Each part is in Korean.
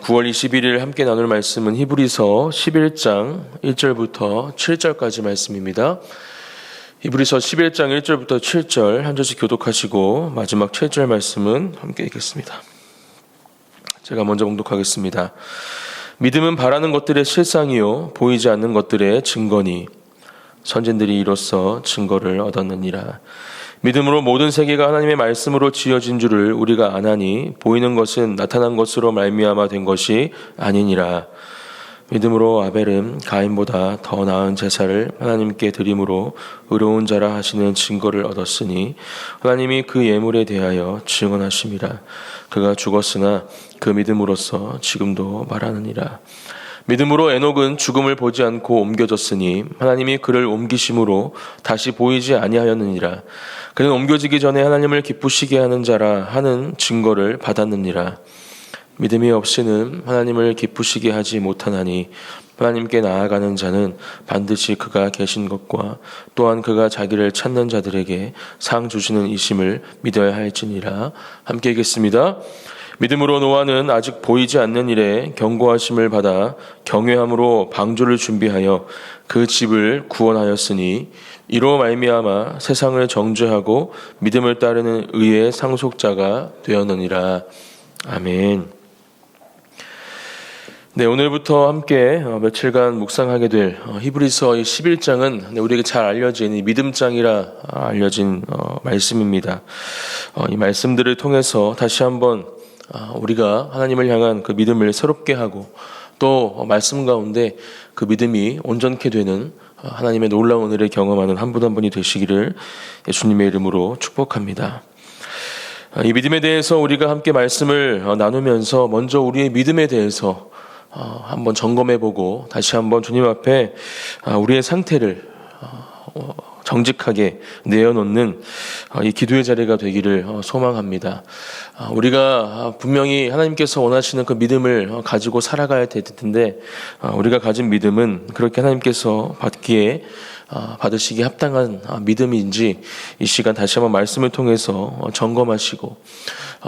9월 21일 함께 나눌 말씀은 히브리서 11장 1절부터 7절까지 말씀입니다. 히브리서 11장 1절부터 7절 한 절씩 교독하시고 마지막 7절 말씀은 함께 읽겠습니다. 제가 먼저 봉독하겠습니다. 믿음은 바라는 것들의 실상이요 보이지 않는 것들의 증거니 선진들이 이로써 증거를 얻었느니라. 믿음으로 모든 세계가 하나님의 말씀으로 지어진 줄을 우리가 아나니 보이는 것은 나타난 것으로 말미암아 된 것이 아니니라. 믿음으로 아벨은 가인보다 더 나은 제사를 하나님께 드림으로 의로운 자라 하시는 증거를 얻었으니 하나님이 그 예물에 대하여 증언하심이라. 그가 죽었으나 그 믿음으로써 지금도 말하느니라. 믿음으로 에녹은 죽음을 보지 않고 옮겨졌으니 하나님이 그를 옮기심으로 다시 보이지 아니하였느니라. 그는 옮겨지기 전에 하나님을 기쁘시게 하는 자라 하는 증거를 받았느니라. 믿음이 없이는 하나님을 기쁘시게 하지 못하나니 하나님께 나아가는 자는 반드시 그가 계신 것과 또한 그가 자기를 찾는 자들에게 상 주시는 이심을 믿어야 할지니라. 함께 읽겠습니다. 믿음으로 노아는 아직 보이지 않는 일에 경고하심을 받아 경외함으로 방주를 준비하여 그 집을 구원하였으니 이로 말미암아 세상을 정죄하고 믿음을 따르는 의의 상속자가 되었느니라. 아멘. 네, 오늘부터 함께 며칠간 묵상하게 될 히브리서 11장은 우리에게 잘 알려진 이 믿음장이라 알려진 말씀입니다. 이 말씀들을 통해서 다시 한번 우리가 하나님을 향한 그 믿음을 새롭게 하고 또 말씀 가운데 그 믿음이 온전케 되는 하나님의 놀라운 은혜를 경험하는 한 분 한 분이 되시기를 예수님의 이름으로 축복합니다. 이 믿음에 대해서 우리가 함께 말씀을 나누면서 먼저 우리의 믿음에 대해서 한번 점검해보고 다시 한번 주님 앞에 우리의 상태를 정직하게 내어놓는 이 기도의 자리가 되기를 소망합니다. 우리가 분명히 하나님께서 원하시는 그 믿음을 가지고 살아가야 될 텐데 우리가 가진 믿음은 그렇게 하나님께서 받으시기에 합당한 믿음인지 이 시간 다시 한번 말씀을 통해서 점검하시고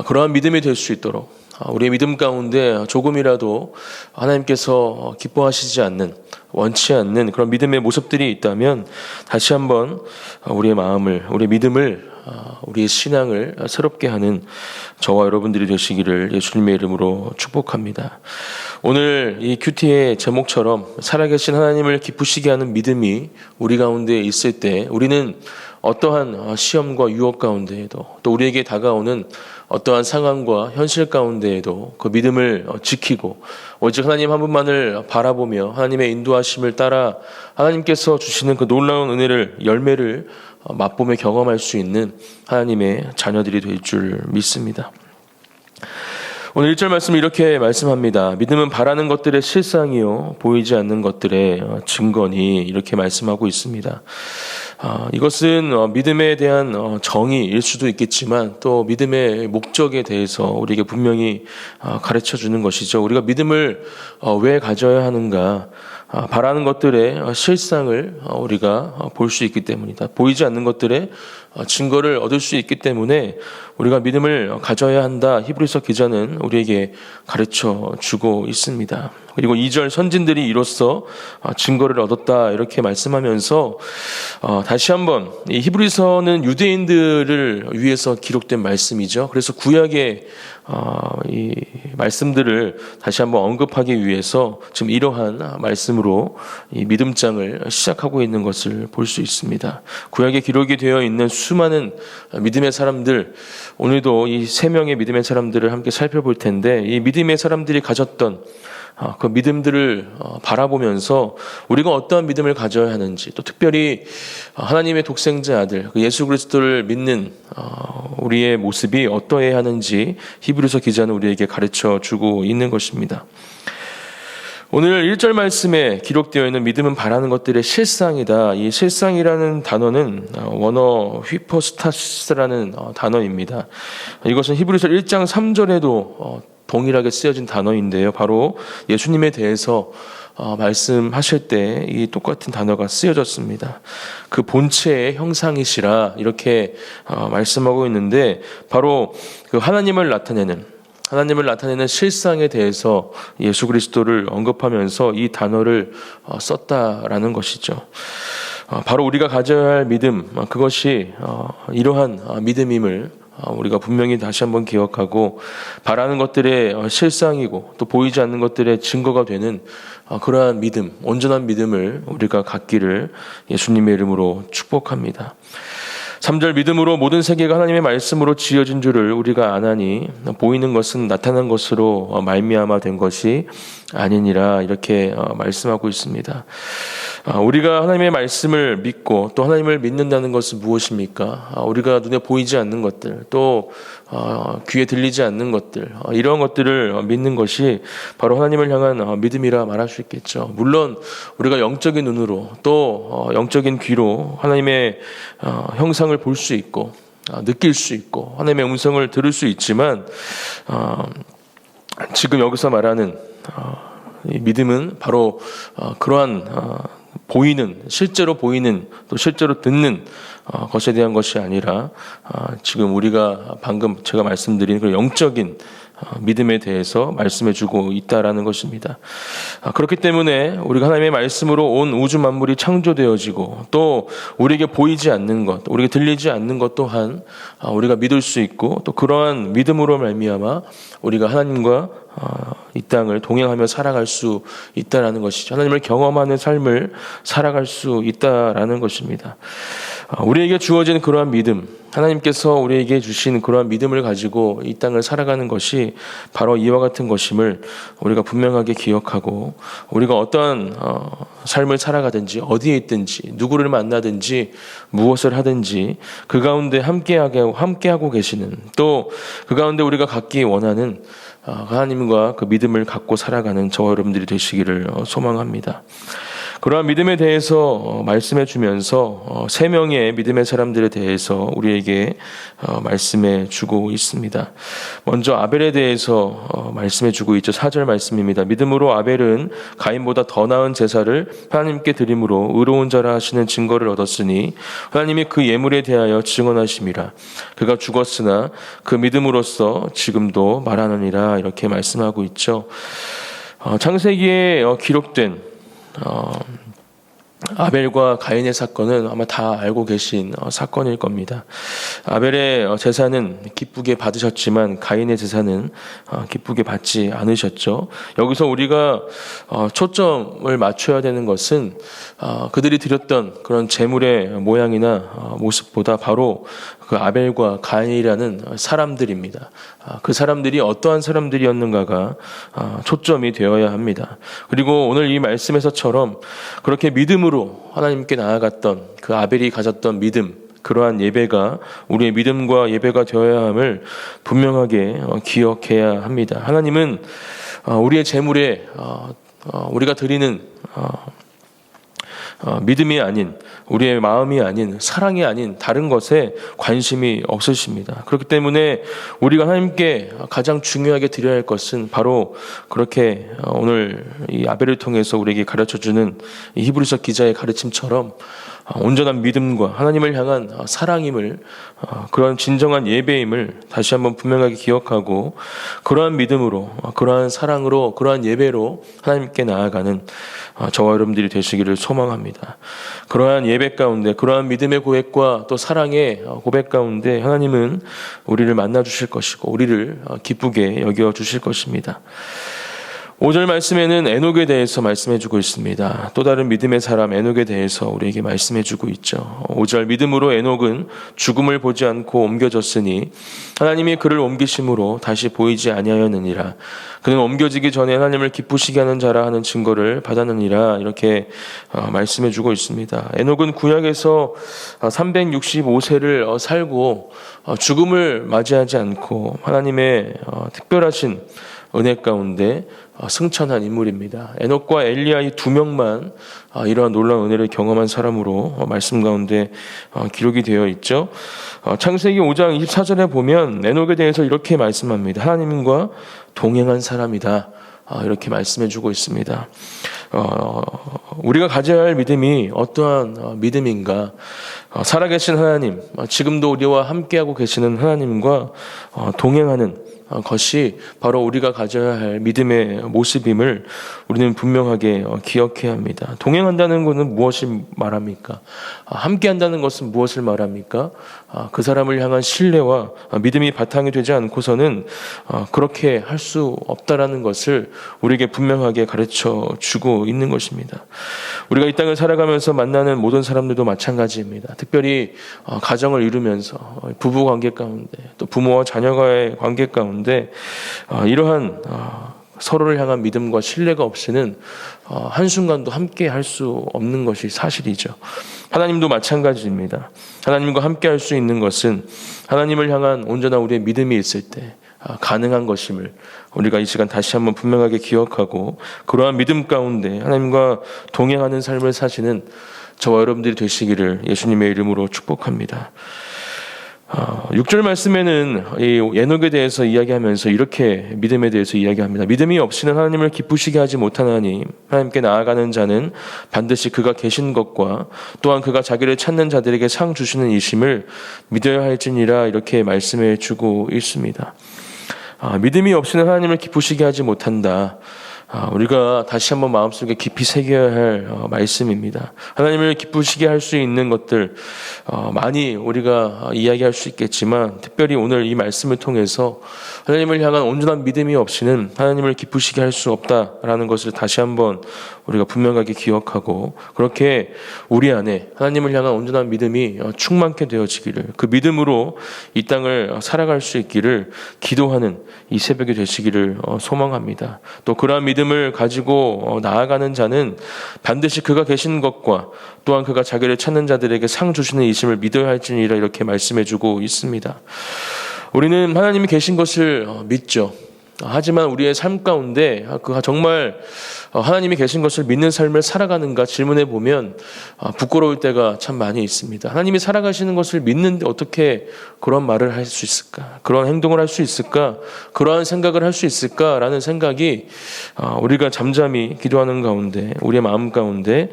그러한 믿음이 될 수 있도록 우리의 믿음 가운데 조금이라도 하나님께서 기뻐하시지 않는 원치 않는 그런 믿음의 모습들이 있다면 다시 한번 우리의 마음을 우리의 믿음을 우리의 신앙을 새롭게 하는 저와 여러분들이 되시기를 예수님의 이름으로 축복합니다. 오늘 이 큐티의 제목처럼 살아계신 하나님을 기쁘시게 하는 믿음이 우리 가운데 있을 때 우리는 어떠한 시험과 유혹 가운데에도 또 우리에게 다가오는 어떠한 상황과 현실 가운데에도 그 믿음을 지키고 오직 하나님 한 분만을 바라보며 하나님의 인도하심을 따라 하나님께서 주시는 그 놀라운 은혜를 열매를 맛보며 경험할 수 있는 하나님의 자녀들이 될 줄 믿습니다. 오늘 1절 말씀 이렇게 말씀합니다. 믿음은 바라는 것들의 실상이요 보이지 않는 것들의 증거니 이렇게 말씀하고 있습니다. 이것은 믿음에 대한 정의일 수도 있겠지만 또 믿음의 목적에 대해서 우리에게 분명히 가르쳐 주는 것이죠. 우리가 믿음을 왜 가져야 하는가? 바라는 것들의 실상을 우리가 볼 수 있기 때문이다. 보이지 않는 것들의 증거를 얻을 수 있기 때문에 우리가 믿음을 가져야 한다. 히브리서 기자는 우리에게 가르쳐 주고 있습니다. 그리고 2절 선진들이 이로써 증거를 얻었다 이렇게 말씀하면서 다시 한번 이 히브리서는 유대인들을 위해서 기록된 말씀이죠. 그래서 구약의 이 말씀들을 다시 한번 언급하기 위해서 지금 이러한 말씀으로 이 믿음장을 시작하고 있는 것을 볼 수 있습니다. 구약에 기록이 되어 있는 수많은 믿음의 사람들, 오늘도 이 3명의 믿음의 사람들을 함께 살펴볼 텐데 이 믿음의 사람들이 가졌던 그 믿음들을 바라보면서 우리가 어떠한 믿음을 가져야 하는지 또 특별히 하나님의 독생자 아들 예수 그리스도를 믿는 우리의 모습이 어떠해야 하는지 히브리서 기자는 우리에게 가르쳐 주고 있는 것입니다. 오늘 1절 말씀에 기록되어 있는 믿음은 바라는 것들의 실상이다. 이 실상이라는 단어는 원어 휘포스타시스라는 단어입니다. 이것은 히브리서 1장 3절에도 동일하게 쓰여진 단어인데요. 바로 예수님에 대해서 말씀하실 때 이 똑같은 단어가 쓰여졌습니다. 그 본체의 형상이시라 이렇게 말씀하고 있는데 바로 그 하나님을 나타내는 하나님을 나타내는 실상에 대해서 예수 그리스도를 언급하면서 이 단어를 썼다라는 것이죠. 바로 우리가 가져야 할 믿음, 그것이 이러한 믿음임을 우리가 분명히 다시 한번 기억하고, 바라는 것들의 실상이고 또 보이지 않는 것들의 증거가 되는 그러한 믿음, 온전한 믿음을 우리가 갖기를 예수님의 이름으로 축복합니다. 3절, 믿음으로 모든 세계가 하나님의 말씀으로 지어진 줄을 우리가 아나니 보이는 것은 나타난 것으로 말미암아 된 것이 아니니라, 이렇게 말씀하고 있습니다. 우리가 하나님의 말씀을 믿고 또 하나님을 믿는다는 것은 무엇입니까? 우리가 눈에 보이지 않는 것들, 또 귀에 들리지 않는 것들, 이러한 것들을 믿는 것이 바로 하나님을 향한 믿음이라 말할 수 있겠죠. 물론 우리가 영적인 눈으로 또 영적인 귀로 하나님의 형상을 볼 수 있고 느낄 수 있고 하나님의 음성을 들을 수 있지만, 지금 여기서 말하는 이 믿음은 바로 그러한 보이는, 실제로 보이는 또 실제로 듣는 것에 대한 것이 아니라, 지금 우리가 방금 제가 말씀드린 그 영적인 믿음에 대해서 말씀해주고 있다라는 것입니다. 그렇기 때문에 우리가 하나님의 말씀으로 온 우주 만물이 창조되어지고 또 우리에게 보이지 않는 것, 우리에게 들리지 않는 것 또한 우리가 믿을 수 있고, 또 그러한 믿음으로 말미암아 우리가 하나님과 이 땅을 동행하며 살아갈 수 있다라는 것이죠. 하나님을 경험하는 삶을 살아갈 수 있다라는 것입니다. 우리에게 주어진 그러한 믿음, 하나님께서 우리에게 주신 그러한 믿음을 가지고 이 땅을 살아가는 것이 바로 이와 같은 것임을 우리가 분명하게 기억하고, 우리가 어떠한 삶을 살아가든지 어디에 있든지 누구를 만나든지 무엇을 하든지 그 가운데 함께하고 계시는, 또 그 가운데 우리가 갖기 원하는 하나님과 그 믿음을 갖고 살아가는 저와 여러분들이 되시기를 소망합니다. 그러한 믿음에 대해서 말씀해 주면서 세 명의 믿음의 사람들에 대해서 우리에게 말씀해 주고 있습니다. 먼저 아벨에 대해서 말씀해 주고 있죠. 4절 말씀입니다. 믿음으로 아벨은 가인보다 더 나은 제사를 하나님께 드림으로 의로운 자라 하시는 증거를 얻었으니 하나님이 그 예물에 대하여 증언하심이라. 그가 죽었으나 그 믿음으로써 지금도 말하느니라, 이렇게 말씀하고 있죠. 창세기에 기록된 아벨과 가인의 사건은 아마 다 알고 계신 사건일 겁니다. 아벨의 제사는 기쁘게 받으셨지만 가인의 제사는 기쁘게 받지 않으셨죠. 여기서 우리가 초점을 맞춰야 되는 것은 그들이 드렸던 그런 제물의 모양이나 모습보다 바로 그 아벨과 가인이라는 사람들입니다. 그 사람들이 어떠한 사람들이었는가가 초점이 되어야 합니다. 그리고 오늘 이 말씀에서처럼 그렇게 믿음으로 하나님께 나아갔던 그 아벨이 가졌던 믿음, 그러한 예배가 우리의 믿음과 예배가 되어야 함을 분명하게 기억해야 합니다. 하나님은 우리의 제물에 우리가 드리는 믿음이 아닌, 우리의 마음이 아닌, 사랑이 아닌 다른 것에 관심이 없으십니다. 그렇기 때문에 우리가 하나님께 가장 중요하게 드려야 할 것은 바로 그렇게 오늘 이 아벨을 통해서 우리에게 가르쳐주는 이 히브리서 기자의 가르침처럼 온전한 믿음과 하나님을 향한 사랑임을, 그런 진정한 예배임을 다시 한번 분명하게 기억하고, 그러한 믿음으로, 그러한 사랑으로, 그러한 예배로 하나님께 나아가는 저와 여러분들이 되시기를 소망합니다. 그러한 예배 가운데, 그러한 믿음의 고백과 또 사랑의 고백 가운데 하나님은 우리를 만나 주실 것이고 우리를 기쁘게 여겨 주실 것입니다. 5절 말씀에는 에녹에 대해서 말씀해주고 있습니다. 또 다른 믿음의 사람 에녹에 대해서 우리에게 말씀해주고 있죠. 5절, 믿음으로 에녹은 죽음을 보지 않고 옮겨졌으니 하나님이 그를 옮기심으로 다시 보이지 아니하였느니라. 그는 옮겨지기 전에 하나님을 기쁘시게 하는 자라 하는 증거를 받았느니라. 이렇게 말씀해주고 있습니다. 에녹은 구약에서 365세를 살고 죽음을 맞이하지 않고 하나님의 특별하신 은혜 가운데 승천한 인물입니다. 에녹과 엘리야 이 두 명만 이러한 놀라운 은혜를 경험한 사람으로 말씀 가운데 기록이 되어 있죠. 창세기 5장 24절에 보면 에녹에 대해서 이렇게 말씀합니다. 하나님과 동행한 사람이다. 이렇게 말씀해주고 있습니다. 우리가 가져야 할 믿음이 어떠한 믿음인가? 살아계신 하나님, 지금도 우리와 함께하고 계시는 하나님과 동행하는 것이 바로 우리가 가져야 할 믿음의 모습임을 우리는 분명하게 기억해야 합니다. 동행한다는 것은 무엇을 말합니까? 함께한다는 것은 무엇을 말합니까? 그 사람을 향한 신뢰와 믿음이 바탕이 되지 않고서는 그렇게 할 수 없다라는 것을 우리에게 분명하게 가르쳐 주고 있는 것입니다. 우리가 이 땅을 살아가면서 만나는 모든 사람들도 마찬가지입니다. 특별히 가정을 이루면서 부부 관계 가운데 또 부모와 자녀와의 관계 가운데 이러한 서로를 향한 믿음과 신뢰가 없이는 한순간도 함께 할 수 없는 것이 사실이죠. 하나님도 마찬가지입니다. 하나님과 함께 할 수 있는 것은 하나님을 향한 온전한 우리의 믿음이 있을 때 가능한 것임을 우리가 이 시간 다시 한번 분명하게 기억하고 그러한 믿음 가운데 하나님과 동행하는 삶을 사시는 저와 여러분들이 되시기를 예수님의 이름으로 축복합니다. 6절 말씀에는 이 에녹에 대해서 이야기하면서 이렇게 믿음에 대해서 이야기합니다. 믿음이 없이는 하나님을 기쁘시게 하지 못하나니 하나님께 나아가는 자는 반드시 그가 계신 것과 또한 그가 자기를 찾는 자들에게 상 주시는 이심을 믿어야 할지니라 이렇게 말씀해 주고 있습니다. 믿음이 없이는 하나님을 기쁘시게 하지 못한다. 우리가 다시 한번 마음속에 깊이 새겨야 할 말씀입니다. 하나님을 기쁘시게 할 수 있는 것들 많이 우리가 이야기할 수 있겠지만 특별히 오늘 이 말씀을 통해서 하나님을 향한 온전한 믿음이 없이는 하나님을 기쁘시게 할 수 없다라는 것을 다시 한번 우리가 분명하게 기억하고 그렇게 우리 안에 하나님을 향한 온전한 믿음이 충만케 되어지기를 그 믿음으로 이 땅을 살아갈 수 있기를 기도하는 이 새벽이 되시기를 소망합니다. 또 그러한 믿음을 가지고 나아가는 자는 반드시 그가 계신 것과 또한 그가 자기를 찾는 자들에게 상 주시는 이심을 믿어야 할지니라 이렇게 말씀해주고 있습니다. 우리는 하나님이 계신 것을 믿죠. 하지만 우리의 삶 가운데 그 정말 하나님이 계신 것을 믿는 삶을 살아가는가 질문해 보면 부끄러울 때가 참 많이 있습니다. 하나님이 살아가시는 것을 믿는데 어떻게 그런 말을 할 수 있을까? 그런 행동을 할 수 있을까? 그러한 생각을 할 수 있을까라는 생각이 우리가 잠잠히 기도하는 가운데 우리의 마음 가운데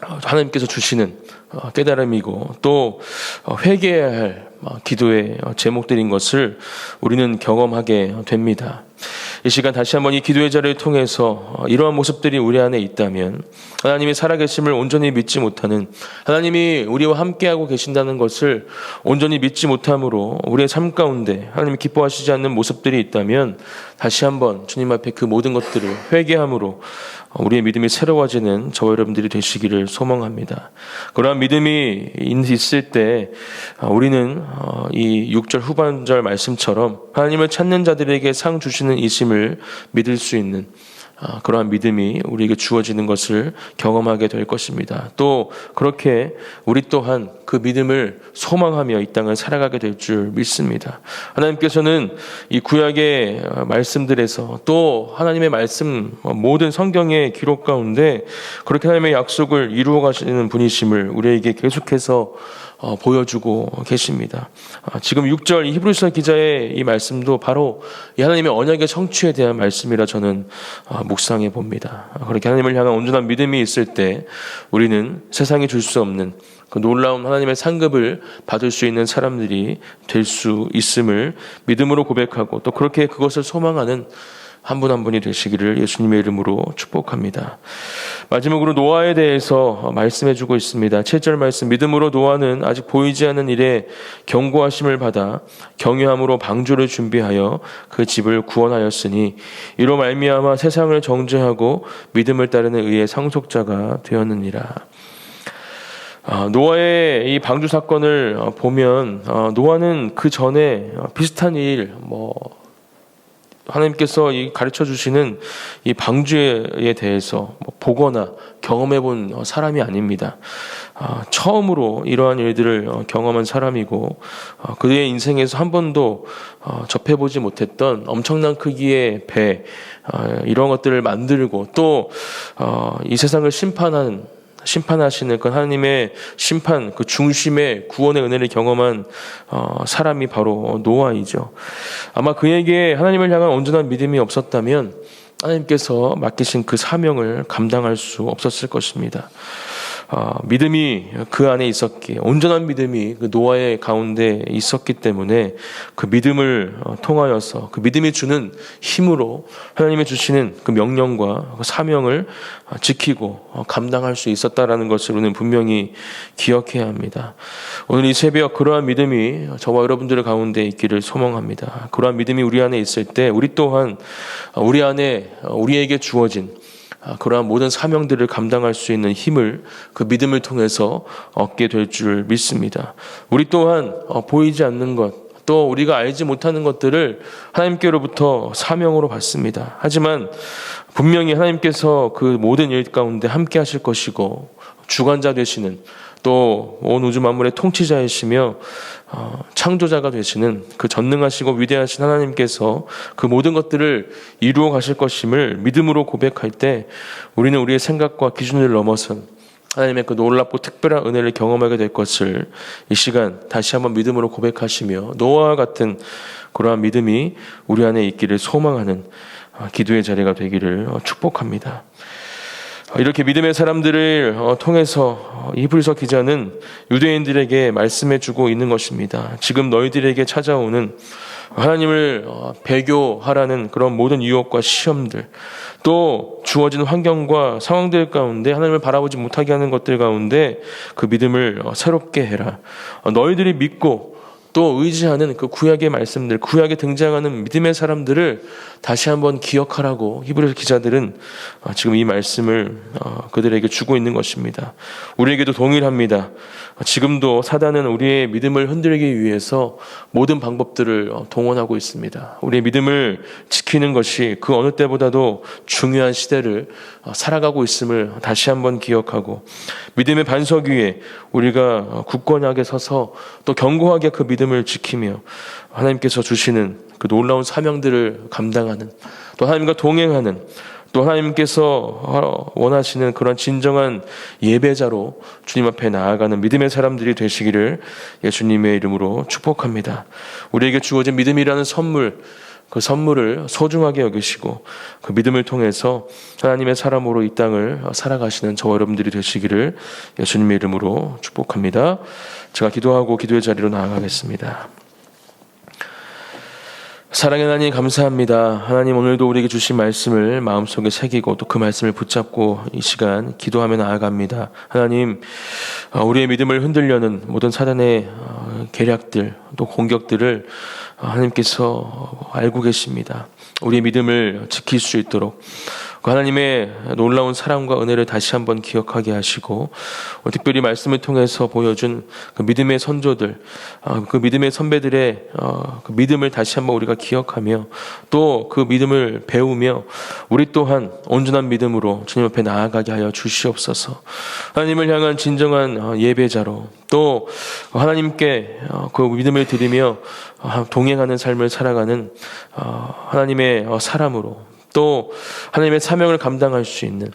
하나님께서 주시는 깨달음이고 또 회개해야 할 기도의 제목들인 것을 우리는 경험하게 됩니다. 이 시간 다시 한번 이 기도의 자리를 통해서 이러한 모습들이 우리 안에 있다면 하나님이 살아계심을 온전히 믿지 못하는 하나님이 우리와 함께하고 계신다는 것을 온전히 믿지 못함으로 우리의 삶 가운데 하나님이 기뻐하시지 않는 모습들이 있다면 다시 한번 주님 앞에 그 모든 것들을 회개함으로 우리의 믿음이 새로워지는 저와 여러분들이 되시기를 소망합니다. 그러한 믿음이 있을 때 우리는 이 6절 후반절 말씀처럼 하나님을 찾는 자들에게 상 주시는 이심을 믿을 수 있는 그러한 믿음이 우리에게 주어지는 것을 경험하게 될 것입니다. 또 그렇게 우리 또한 그 믿음을 소망하며 이 땅을 살아가게 될 줄 믿습니다. 하나님께서는 이 구약의 말씀들에서 또 하나님의 말씀 모든 성경의 기록 가운데 그렇게 하나님의 약속을 이루어 가시는 분이심을 우리에게 계속해서 보여주고 계십니다. 지금 6절 히브리서 기자의 이 말씀도 바로 이 하나님의 언약의 성취에 대한 말씀이라 저는 묵상해 봅니다. 그렇게 하나님을 향한 온전한 믿음이 있을 때 우리는 세상이 줄 수 없는 그 놀라운 하나님의 상급을 받을 수 있는 사람들이 될 수 있음을 믿음으로 고백하고 또 그렇게 그것을 소망하는 한 분 한 분이 되시기를 예수님의 이름으로 축복합니다. 마지막으로 노아에 대해서 말씀해주고 있습니다. 7절 말씀, 믿음으로 노아는 아직 보이지 않는 일에 경고하심을 받아 경외함으로 방주를 준비하여 그 집을 구원하였으니 이로 말미암아 세상을 정죄하고 믿음을 따르는 의의 상속자가 되었느니라. 노아의 이 방주 사건을 보면 노아는 그 전에 비슷한 일 하나님께서 가르쳐 주시는 이 방주에 대해서 보거나 경험해 본 사람이 아닙니다. 처음으로 이러한 일들을 경험한 사람이고 그의 인생에서 한 번도 접해보지 못했던 엄청난 크기의 배 이런 것들을 만들고 또 이 세상을 심판하시는 그 하나님의 심판 그 중심의 구원의 은혜를 경험한 사람이 바로 노아이죠. 아마 그에게 하나님을 향한 온전한 믿음이 없었다면 하나님께서 맡기신 그 사명을 감당할 수 없었을 것입니다. 믿음이 그 안에 있었기에, 온전한 믿음이 그 노아의 가운데 있었기 때문에 그 믿음을 통하여서 그 믿음이 주는 힘으로 하나님이 주시는 그 명령과 그 사명을 지키고 감당할 수 있었다라는 것을 우리는 분명히 기억해야 합니다. 오늘 이 새벽 그러한 믿음이 저와 여러분들 가운데 있기를 소망합니다. 그러한 믿음이 우리 안에 있을 때 우리 또한 우리 안에 우리에게 주어진 그러한 모든 사명들을 감당할 수 있는 힘을 그 믿음을 통해서 얻게 될 줄 믿습니다. 우리 또한 보이지 않는 것, 또 우리가 알지 못하는 것들을 하나님께로부터 사명으로 받습니다. 하지만 분명히 하나님께서 그 모든 일 가운데 함께 하실 것이고 주관자 되시는, 또 온 우주 만물의 통치자이시며 창조자가 되시는 그 전능하시고 위대하신 하나님께서 그 모든 것들을 이루어 가실 것임을 믿음으로 고백할 때 우리는 우리의 생각과 기준을 넘어선 하나님의 그 놀랍고 특별한 은혜를 경험하게 될 것을 이 시간 다시 한번 믿음으로 고백하시며 노아와 같은 그러한 믿음이 우리 안에 있기를 소망하는 기도의 자리가 되기를 축복합니다. 이렇게 믿음의 사람들을 통해서 히브리서 기자는 유대인들에게 말씀해주고 있는 것입니다. 지금 너희들에게 찾아오는 하나님을 배교하라는 그런 모든 유혹과 시험들, 또 주어진 환경과 상황들 가운데 하나님을 바라보지 못하게 하는 것들 가운데 그 믿음을 새롭게 해라. 너희들이 믿고 또 의지하는 그 구약의 말씀들, 구약에 등장하는 믿음의 사람들을 다시 한번 기억하라고 히브리 기자들은 지금 이 말씀을 그들에게 주고 있는 것입니다. 우리에게도 동일합니다. 지금도 사단은 우리의 믿음을 흔들기 위해서 모든 방법들을 동원하고 있습니다. 우리의 믿음을 지키는 것이 그 어느 때보다도 중요한 시대를 살아가고 있음을 다시 한번 기억하고, 믿음의 반석 위에 우리가 굳건하게 서서 또 견고하게 그 믿음을 지키며 하나님께서 주시는 그 놀라운 사명들을 감당하는, 또 하나님과 동행하는, 또 하나님께서 원하시는 그런 진정한 예배자로 주님 앞에 나아가는 믿음의 사람들이 되시기를 예수님의 이름으로 축복합니다. 우리에게 주어진 믿음이라는 선물, 그 선물을 소중하게 여기시고 그 믿음을 통해서 하나님의 사람으로 이 땅을 살아가시는 저와 여러분들이 되시기를 예수님의 이름으로 축복합니다. 제가 기도하고 기도의 자리로 나아가겠습니다. 사랑의 하나님, 감사합니다. 하나님, 오늘도 우리에게 주신 말씀을 마음속에 새기고 또 그 말씀을 붙잡고 이 시간 기도하며 나아갑니다. 하나님, 우리의 믿음을 흔들려는 모든 사단의 계략들, 또 공격들을 하나님께서 알고 계십니다. 우리의 믿음을 지킬 수 있도록 그 하나님의 놀라운 사랑과 은혜를 다시 한번 기억하게 하시고, 특별히 말씀을 통해서 보여준 그 믿음의 선조들, 그 믿음의 선배들의 그 믿음을 다시 한번 우리가 기억하며 또 그 믿음을 배우며 우리 또한 온전한 믿음으로 주님 앞에 나아가게 하여 주시옵소서. 하나님을 향한 진정한 예배자로, 또 하나님께 그 믿음을 드리며 동행하는 삶을 살아가는 하나님의 사람으로, 또 하나님의 사명을 감당할 수 있는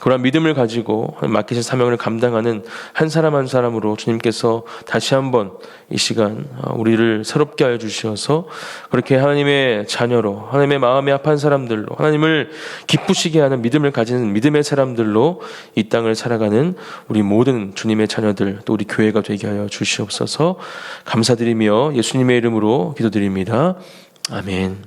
그런 믿음을 가지고 맡기신 사명을 감당하는 한 사람 한 사람으로 주님께서 다시 한번 이 시간 우리를 새롭게 하여 주시어서 그렇게 하나님의 자녀로, 하나님의 마음에 합한 사람들로, 하나님을 기쁘시게 하는 믿음을 가지는 믿음의 사람들로 이 땅을 살아가는 우리 모든 주님의 자녀들, 또 우리 교회가 되게 하여 주시옵소서. 감사드리며 예수님의 이름으로 기도드립니다. 아멘.